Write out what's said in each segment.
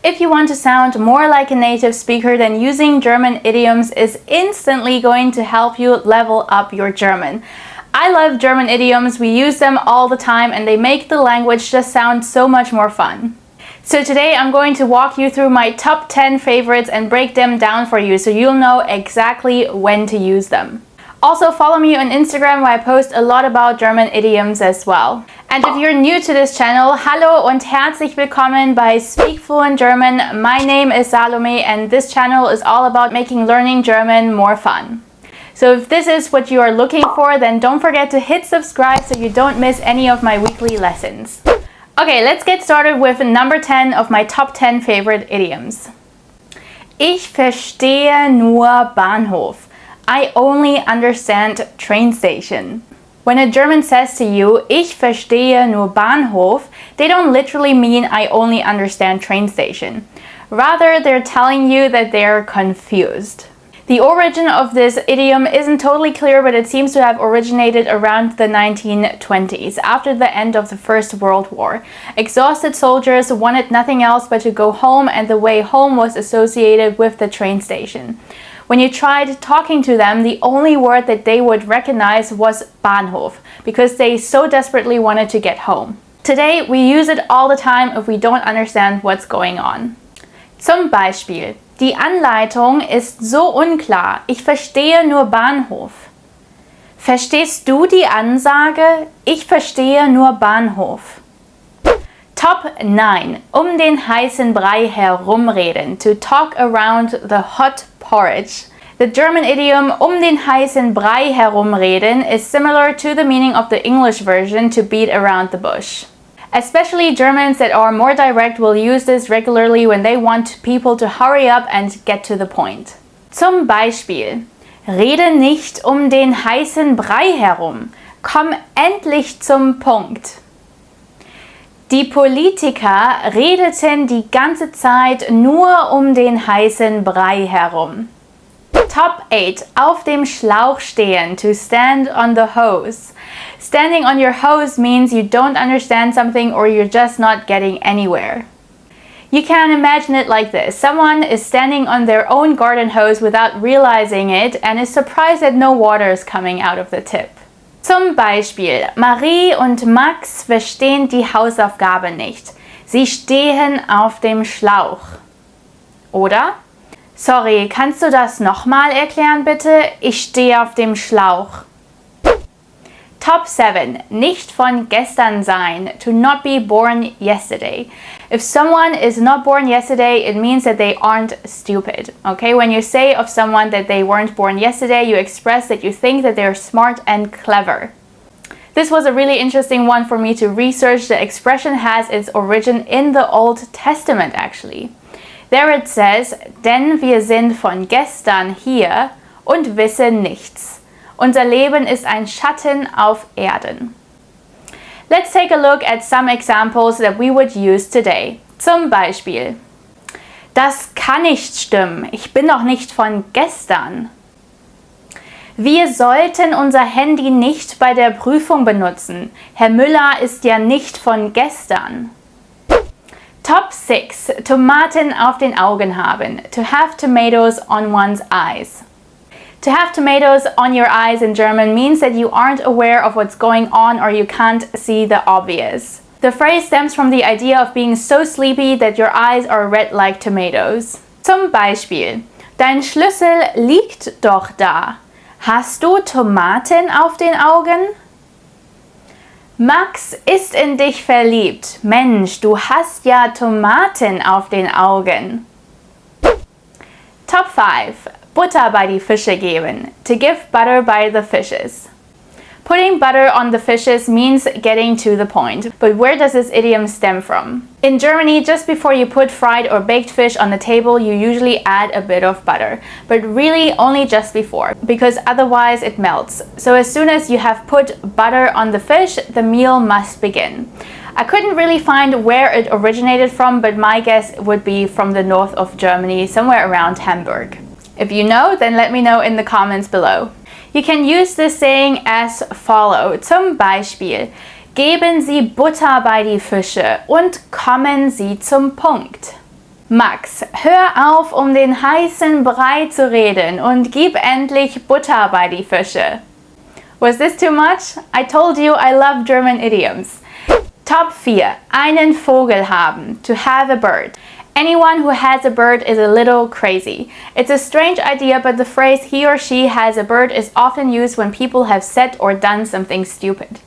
If you want to sound more like a native speaker, then using German idioms is instantly going to help you level up your German. I love German idioms, we use them all the time and they make the language just sound so much more fun. So today I'm going to walk you through my top 10 favorites and break them down for you so you'll know exactly when to use them. Also follow me on Instagram where I post a lot about German idioms as well. And if you're new to this channel, hallo und herzlich willkommen bei Speak Fluent German. My name is Salome and this channel is all about making learning German more fun. So if this is what you are looking for, then don't forget to hit subscribe so you don't miss any of my weekly lessons. Okay, let's get started with number 10 of my top 10 favorite idioms. Ich verstehe nur Bahnhof. I only understand train station. When a German says to you, ich verstehe nur Bahnhof, they don't literally mean I only understand train station. Rather, they're telling you that they're confused. The origin of this idiom isn't totally clear, but it seems to have originated around the 1920s, after the end of the First World War. Exhausted soldiers wanted nothing else but to go home, and the way home was associated with the train station. When you tried talking to them, the only word that they would recognize was Bahnhof, because they so desperately wanted to get home. Today, we use it all the time if we don't understand what's going on. Zum Beispiel: Die Anleitung ist so unklar. Ich verstehe nur Bahnhof. Verstehst du die Ansage? Ich verstehe nur Bahnhof. Top 9. Um den heißen Brei herumreden. To talk around the hot porridge. The German idiom um den heißen Brei herumreden is similar to the meaning of the English version, to beat around the bush. Especially Germans that are more direct will use this regularly when they want people to hurry up and get to the point. Zum Beispiel: Rede nicht um den heißen Brei herum. Komm endlich zum Punkt. Die Politiker redeten die ganze Zeit nur um den heißen Brei herum. Top 8. Auf dem Schlauch stehen. To stand on the hose. Standing on your hose means you don't understand something or you're just not getting anywhere. You can imagine it like this. Someone is standing on their own garden hose without realizing it and is surprised that no water is coming out of the tip. Zum Beispiel: Marie und Max verstehen die Hausaufgabe nicht. Sie stehen auf dem Schlauch. Oder: Sorry, kannst du das nochmal erklären bitte? Ich stehe auf dem Schlauch. Top 7. Nicht von gestern sein. To not be born yesterday. If someone is not born yesterday, it means that they aren't stupid. Okay, when you say of someone that they weren't born yesterday, you express that you think that they're smart and clever. This was a really interesting one for me to research. The expression has its origin in the Old Testament actually. There it says, denn wir sind von gestern hier und wissen nichts. Unser Leben ist ein Schatten auf Erden. Let's take a look at some examples that we would use today. Zum Beispiel: Das kann nicht stimmen. Ich bin doch nicht von gestern. Wir sollten unser Handy nicht bei der Prüfung benutzen. Herr Müller ist ja nicht von gestern. Top 6. Tomaten auf den Augen haben. To have tomatoes on one's eyes. To have tomatoes on your eyes in German means that you aren't aware of what's going on or you can't see the obvious. The phrase stems from the idea of being so sleepy that your eyes are red like tomatoes. Zum Beispiel: Dein Schlüssel liegt doch da. Hast du Tomaten auf den Augen? Max ist in dich verliebt. Mensch, du hast ja Tomaten auf den Augen. Top 5. Butter bei die Fische geben. To give butter by the fishes. Putting butter on the fishes means getting to the point. But where does this idiom stem from? In Germany, just before you put fried or baked fish on the table, you usually add a bit of butter. But really only just before, because otherwise it melts. So as soon as you have put butter on the fish, the meal must begin. I couldn't really find where it originated from, but my guess would be from the north of Germany, somewhere around Hamburg. If you know, then let me know in the comments below. You can use this saying as follow. Zum Beispiel: Geben Sie Butter bei die Fische und kommen Sie zum Punkt. Max, hör auf, den heißen Brei zu reden und gib endlich Butter bei die Fische. Was this too much? I told you I love German idioms. Top 4. Einen Vogel haben. To have a bird. Anyone who has a bird is a little crazy. It's a strange idea, but the phrase he or she has a bird is often used when people have said or done something stupid.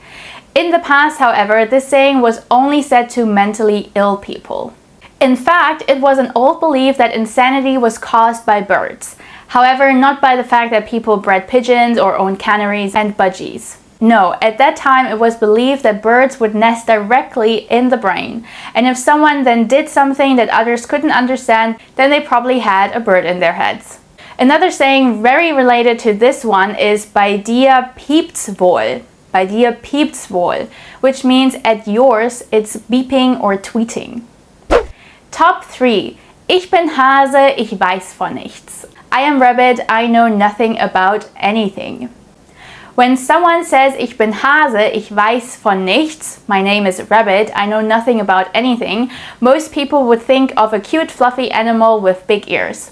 In the past, however, this saying was only said to mentally ill people. In fact, it was an old belief that insanity was caused by birds. However, not by the fact that people bred pigeons or owned canaries and budgies. No, at that time it was believed that birds would nest directly in the brain, and if someone then did something that others couldn't understand, then they probably had a bird in their heads. Another saying very related to this one is bei dir piept's wohl. Bei dir piept's wohl, which means at yours it's beeping or tweeting. Top 3. Ich bin Hase, ich weiß von nichts. I am rabbit, I know nothing about anything. When someone says ich bin Hase, ich weiß von nichts, my name is rabbit, I know nothing about anything, most people would think of a cute fluffy animal with big ears.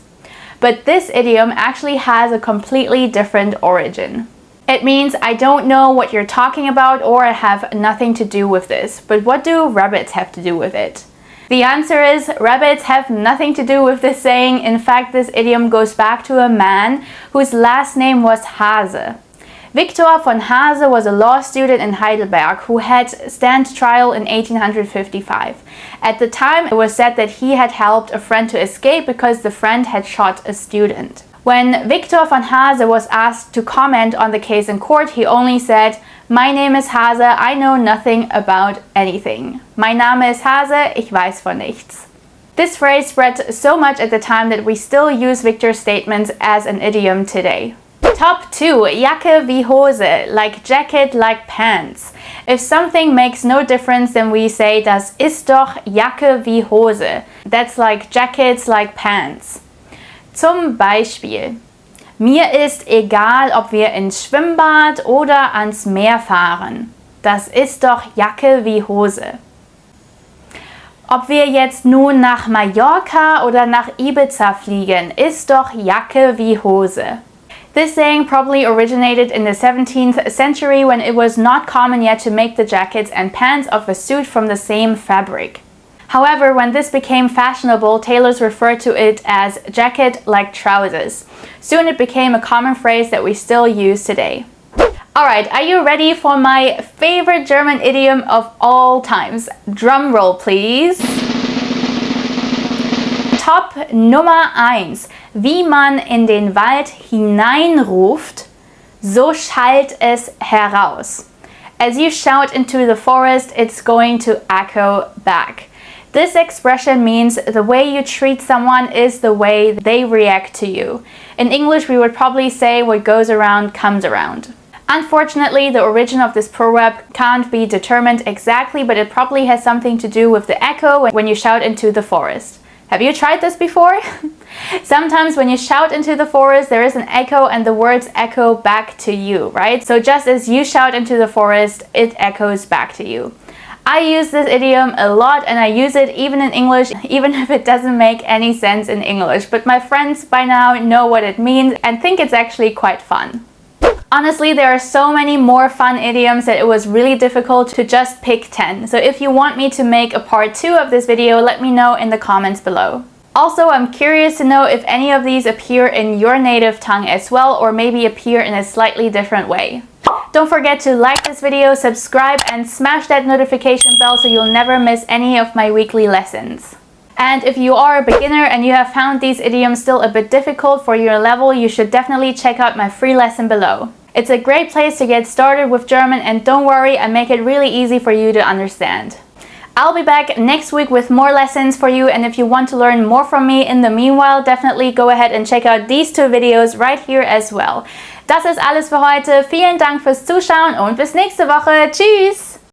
But this idiom actually has a completely different origin. It means I don't know what you're talking about or I have nothing to do with this. But what do rabbits have to do with it? The answer is rabbits have nothing to do with this saying. In fact, this idiom goes back to a man whose last name was Hase. Victor von Hase was a law student in Heidelberg who had stand trial in 1855. At the time, it was said that he had helped a friend to escape because the friend had shot a student. When Victor von Hase was asked to comment on the case in court, he only said, "My name is Hase, I know nothing about anything. Mein Name ist Hase, ich weiß von nichts." This phrase spread so much at the time that we still use Victor's statements as an idiom today. Top 2. Jacke wie Hose, like jacket, like pants. If something makes no difference, then we say, das ist doch Jacke wie Hose. That's like jackets, like pants. Zum Beispiel, mir ist egal, ob wir ins Schwimmbad oder ans Meer fahren. Das ist doch Jacke wie Hose. Ob wir jetzt nun nach Mallorca oder nach Ibiza fliegen, ist doch Jacke wie Hose. This saying probably originated in the 17th century when it was not common yet to make the jackets and pants of a suit from the same fabric. However, when this became fashionable, tailors referred to it as jacket like trousers. Soon it became a common phrase that we still use today. Alright, are you ready for my favorite German idiom of all times? Drum roll, please. Top Nummer 1. Wie man in den Wald hinein ruft, so schallt es heraus. As you shout into the forest, it's going to echo back. This expression means the way you treat someone is the way they react to you. In English, we would probably say what goes around comes around. Unfortunately, the origin of this proverb can't be determined exactly, but it probably has something to do with the echo when you shout into the forest. Have you tried this before? Sometimes when you shout into the forest, there is an echo and the words echo back to you, right? So just as you shout into the forest, it echoes back to you. I use this idiom a lot and I use it even in English, even if it doesn't make any sense in English. But my friends by now know what it means and think it's actually quite fun. Honestly, there are so many more fun idioms that it was really difficult to just pick 10. So if you want me to make a part 2 of this video, let me know in the comments below. Also, I'm curious to know if any of these appear in your native tongue as well, or maybe appear in a slightly different way. Don't forget to like this video, subscribe, and smash that notification bell so you'll never miss any of my weekly lessons. And if you are a beginner and you have found these idioms still a bit difficult for your level, you should definitely check out my free lesson below. It's a great place to get started with German, and don't worry, I make it really easy for you to understand. I'll be back next week with more lessons for you, and if you want to learn more from me in the meanwhile, definitely go ahead and check out these 2 videos right here as well. Das ist alles für heute. Vielen Dank fürs Zuschauen und bis nächste Woche. Tschüss!